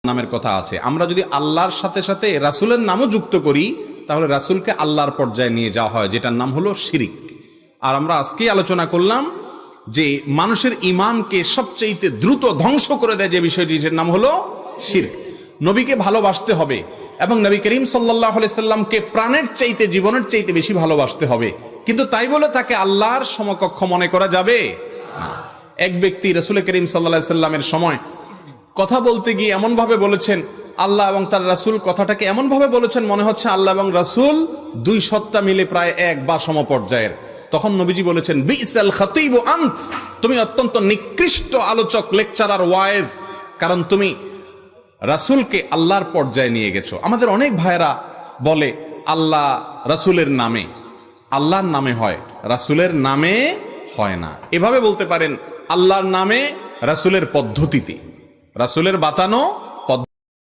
নামের কথা আছে। আমরা যদি আল্লাহর সাথে সাথে রাসূলের নামও যুক্ত করি তাহলে রাসূলকে আল্লাহর পর্যায়ে নিয়ে যাওয়া হয়, যেটার নাম হলো শিরিক। আর আমরা আজকেই আলোচনা করলাম যে মানুষের ঈমানকে সবচেয়ে দ্রুত ধ্বংস করে দেয় যে বিষয়টির নাম হলো শিরক। নবীকে ভালোবাসতে হবে এবং নবী করিম সাল্লাল্লাহু আলাইহি সাল্লামকে প্রাণের চাইতে, জীবনের চাইতে বেশি ভালোবাসতে হবে, কিন্তু তাই বলে তাকে আল্লাহর সমকক্ষ মনে করা যাবে না। এক ব্যক্তি রাসূল করিম সাল্লাল্লাহু আলাইহি সাল্লামের সময় কথা বলতে গিয়ে এমন ভাবে বলেছেন, আল্লাহ এবং তার রাসূল কথাটাকে এমন ভাবে বলেছেন মনে হচ্ছে আল্লাহ এবং রাসূল দুই সত্তা মিলে প্রায় এক বা সমপর্যায়ের। তখন নবীজি বলেছেন, বিসাল খাতিব আনত, তুমি অত্যন্ত নিকৃষ্ট আলোচক, লেকচারার, ওয়াইজ, কারণ তুমি রাসূলকে আল্লাহর পর্যায়ে নিয়ে গেছো। আমাদের অনেক ভাইরা বলে আল্লাহ রাসূলের নামে, আল্লাহর নামে হয়, রাসূলের নামে হয় না। এভাবে বলতে পারেন আল্লাহর নামে, রাসূলের পদ্ধতিতে, রাসূলের বাতানো